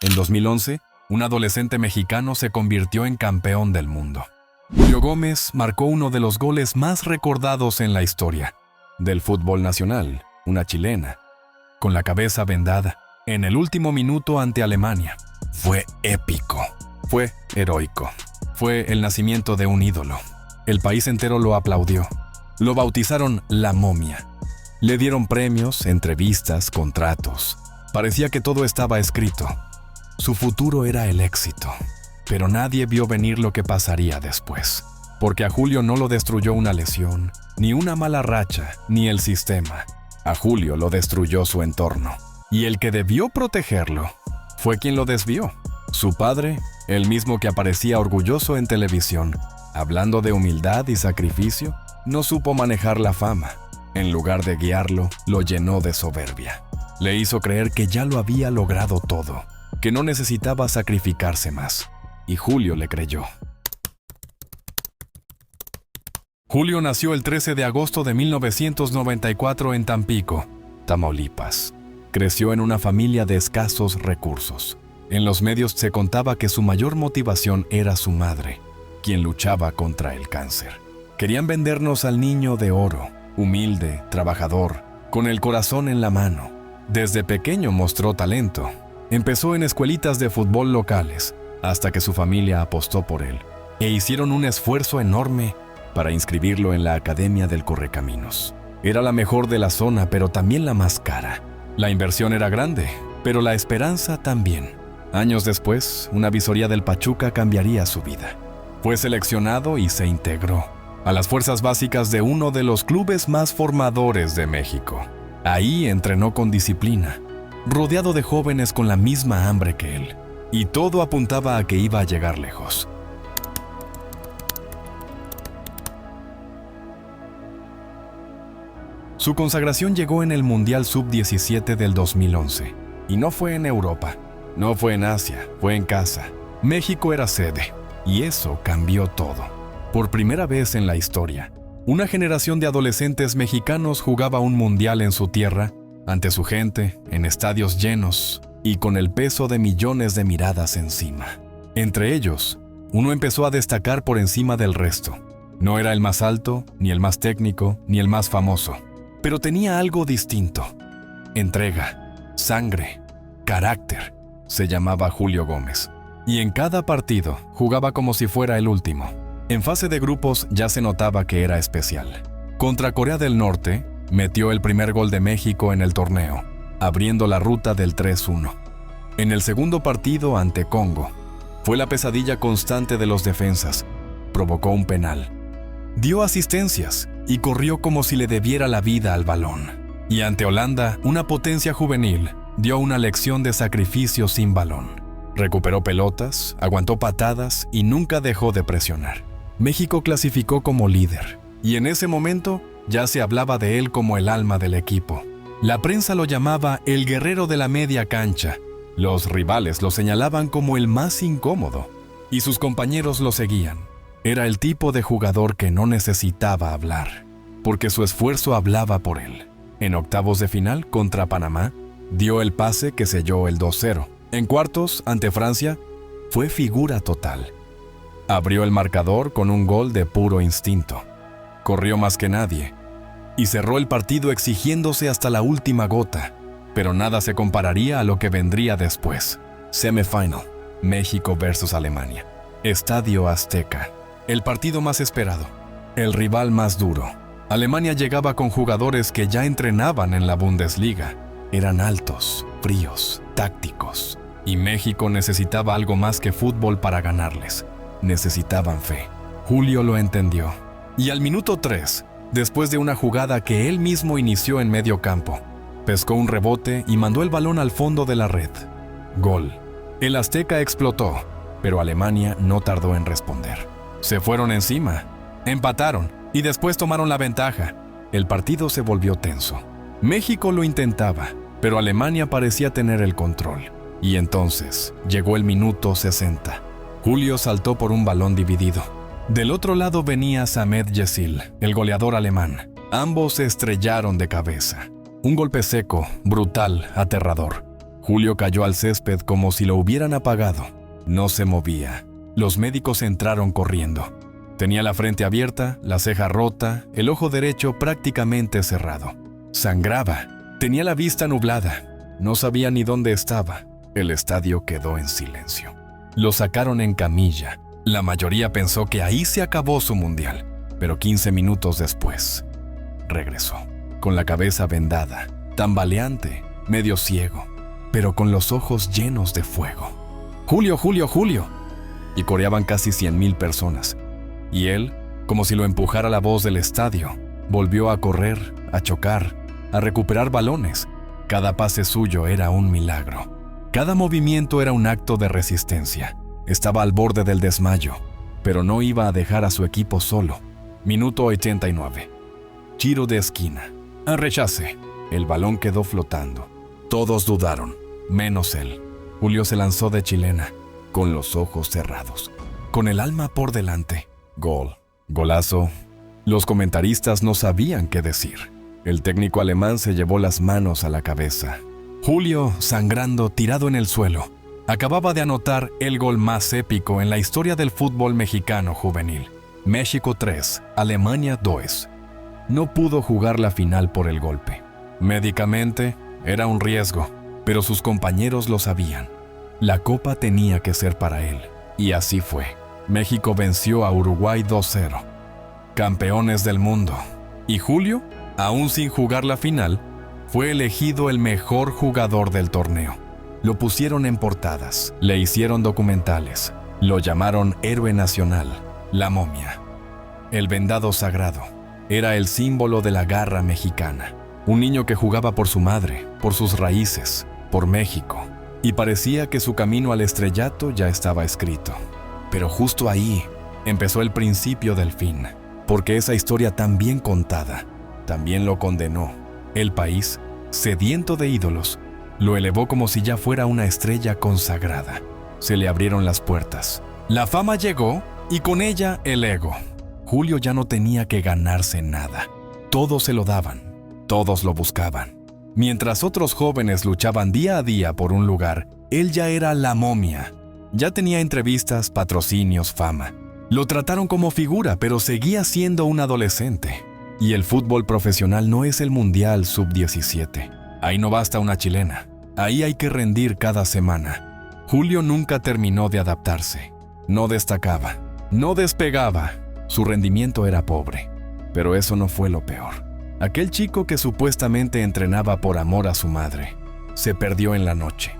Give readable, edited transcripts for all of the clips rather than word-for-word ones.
En 2011, un adolescente mexicano se convirtió en campeón del mundo. Julio Gómez marcó uno de los goles más recordados en la historia del fútbol nacional, una chilena, con la cabeza vendada, en el último minuto ante Alemania. Fue épico, fue heroico, fue el nacimiento de un ídolo. El país entero lo aplaudió. Lo bautizaron La Momia. Le dieron premios, entrevistas, contratos. Parecía que todo estaba escrito. Su futuro era el éxito. Pero nadie vio venir lo que pasaría después. Porque a Julio no lo destruyó una lesión, ni una mala racha, ni el sistema. A Julio lo destruyó su entorno. Y el que debió protegerlo fue quien lo desvió. Su padre, el mismo que aparecía orgulloso en televisión, hablando de humildad y sacrificio, no supo manejar la fama. En lugar de guiarlo, lo llenó de soberbia. Le hizo creer que ya lo había logrado todo, que no necesitaba sacrificarse más. Y Julio le creyó. Julio nació el 13 de agosto de 1994 en Tampico, Tamaulipas. Creció en una familia de escasos recursos. En los medios se contaba que su mayor motivación era su madre, quien luchaba contra el cáncer. Querían vendernos al niño de oro, humilde, trabajador, con el corazón en la mano. Desde pequeño mostró talento. Empezó en escuelitas de fútbol locales, hasta que su familia apostó por él, e hicieron un esfuerzo enorme para inscribirlo en la Academia del Correcaminos. Era la mejor de la zona, pero también la más cara. La inversión era grande, pero la esperanza también. Años después, una visoría del Pachuca cambiaría su vida. Fue seleccionado y se integró a las fuerzas básicas de uno de los clubes más formadores de México. Ahí entrenó con disciplina, rodeado de jóvenes con la misma hambre que él. Y todo apuntaba a que iba a llegar lejos. Su consagración llegó en el Mundial Sub-17 del 2011. Y no fue en Europa, no fue en Asia, fue en casa. México era sede. Y eso cambió todo. Por primera vez en la historia, una generación de adolescentes mexicanos jugaba un mundial en su tierra, ante su gente, en estadios llenos y con el peso de millones de miradas encima. Entre ellos, uno empezó a destacar por encima del resto. No era el más alto, ni el más técnico, ni el más famoso, pero tenía algo distinto. Entrega, sangre, carácter. Se llamaba Julio Gómez. Y en cada partido jugaba como si fuera el último. En fase de grupos ya se notaba que era especial. Contra Corea del Norte, metió el primer gol de México en el torneo, abriendo la ruta del 3-1. En el segundo partido ante Congo, fue la pesadilla constante de los defensas. Provocó un penal. Dio asistencias y corrió como si le debiera la vida al balón. Y ante Holanda, una potencia juvenil, dio una lección de sacrificio sin balón. Recuperó pelotas, aguantó patadas y nunca dejó de presionar. México clasificó como líder, y en ese momento ya se hablaba de él como el alma del equipo. La prensa lo llamaba el guerrero de la media cancha. Los rivales lo señalaban como el más incómodo, y sus compañeros lo seguían. Era el tipo de jugador que no necesitaba hablar, porque su esfuerzo hablaba por él. En octavos de final contra Panamá, dio el pase que selló el 2-0. En cuartos, ante Francia, fue figura total. Abrió el marcador con un gol de puro instinto. Corrió más que nadie y cerró el partido exigiéndose hasta la última gota. Pero nada se compararía a lo que vendría después. Semifinal, México versus Alemania. Estadio Azteca. El partido más esperado. El rival más duro. Alemania llegaba con jugadores que ya entrenaban en la Bundesliga. Eran altos, fríos, tácticos. Y México necesitaba algo más que fútbol para ganarles. Necesitaban fe. Julio lo entendió. Y al minuto 3, después de una jugada que él mismo inició en medio campo, pescó un rebote y mandó el balón al fondo de la red. Gol. El Azteca explotó, pero Alemania no tardó en responder. Se fueron encima, empataron y después tomaron la ventaja. El partido se volvió tenso. México lo intentaba, pero Alemania parecía tener el control. Y entonces llegó el minuto 60. Julio saltó por un balón dividido. Del otro lado venía Samet Yesil, el goleador alemán. Ambos se estrellaron de cabeza. Un golpe seco, brutal, aterrador. Julio cayó al césped como si lo hubieran apagado. No se movía. Los médicos entraron corriendo. Tenía la frente abierta, la ceja rota, el ojo derecho prácticamente cerrado. Sangraba. Tenía la vista nublada. No sabía ni dónde estaba. El estadio quedó en silencio. Lo sacaron en camilla. La mayoría pensó que ahí se acabó su mundial, pero 15 minutos después, regresó, con la cabeza vendada, tambaleante, medio ciego, pero con los ojos llenos de fuego. ¡Julio, Julio, Julio! Y coreaban casi 100,000 personas. Y él, como si lo empujara la voz del estadio, volvió a correr, a chocar, a recuperar balones. Cada pase suyo era un milagro. Cada movimiento era un acto de resistencia. Estaba al borde del desmayo, pero no iba a dejar a su equipo solo. Minuto 89. Tiro de esquina. A rechace. El balón quedó flotando. Todos dudaron, menos él. Julio se lanzó de chilena, con los ojos cerrados, con el alma por delante. Gol. Golazo. Los comentaristas no sabían qué decir. El técnico alemán se llevó las manos a la cabeza. Julio, sangrando, tirado en el suelo, acababa de anotar el gol más épico en la historia del fútbol mexicano juvenil. México 3, Alemania 2. No pudo jugar la final por el golpe. Médicamente, era un riesgo, pero sus compañeros lo sabían. La copa tenía que ser para él, y así fue. México venció a Uruguay 2-0. Campeones del mundo. Y Julio, aún sin jugar la final, fue elegido el mejor jugador del torneo. Lo pusieron en portadas, le hicieron documentales, lo llamaron héroe nacional, la momia. El vendado sagrado era el símbolo de la garra mexicana. Un niño que jugaba por su madre, por sus raíces, por México. Y parecía que su camino al estrellato ya estaba escrito. Pero justo ahí empezó el principio del fin, porque esa historia tan bien contada también lo condenó. El país, sediento de ídolos, lo elevó como si ya fuera una estrella consagrada. Se le abrieron las puertas. La fama llegó y con ella el ego. Julio ya no tenía que ganarse nada. Todos se lo daban, todos lo buscaban. Mientras otros jóvenes luchaban día a día por un lugar, él ya era la momia. Ya tenía entrevistas, patrocinios, fama. Lo trataron como figura, pero seguía siendo un adolescente. Y el fútbol profesional no es el Mundial Sub-17. Ahí no basta una chilena. Ahí hay que rendir cada semana. Julio nunca terminó de adaptarse. No destacaba. No despegaba. Su rendimiento era pobre. Pero eso no fue lo peor. Aquel chico que supuestamente entrenaba por amor a su madre, se perdió en la noche.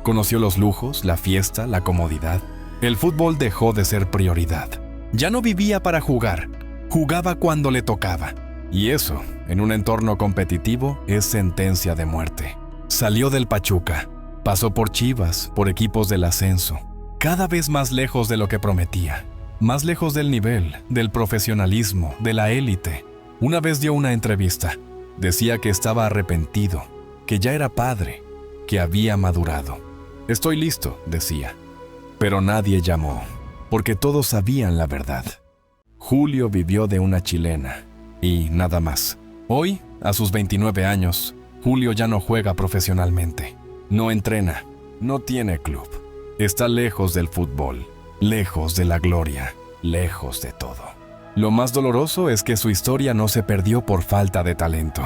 Conoció los lujos, la fiesta, la comodidad. El fútbol dejó de ser prioridad. Ya no vivía para jugar. Jugaba cuando le tocaba. Y eso, en un entorno competitivo, es sentencia de muerte. Salió del Pachuca, pasó por Chivas, por equipos del ascenso, cada vez más lejos de lo que prometía, más lejos del nivel, del profesionalismo, de la élite. Una vez dio una entrevista, decía que estaba arrepentido, que ya era padre, que había madurado. Estoy listo, decía, pero nadie llamó, porque todos sabían la verdad. Julio vivió de una chilena. Y nada más. Hoy, a sus 29 años, Julio ya no juega profesionalmente. No entrena, no tiene club. Está lejos del fútbol, lejos de la gloria, lejos de todo. Lo más doloroso es que su historia no se perdió por falta de talento.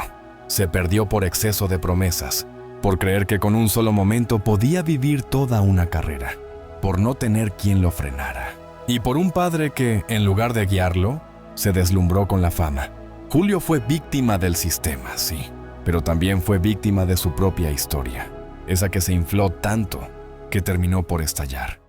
Se perdió por exceso de promesas, por creer que con un solo momento podía vivir toda una carrera, por no tener quien lo frenara. Y por un padre que, en lugar de guiarlo, se deslumbró con la fama. Julio fue víctima del sistema, sí, pero también fue víctima de su propia historia, esa que se infló tanto que terminó por estallar.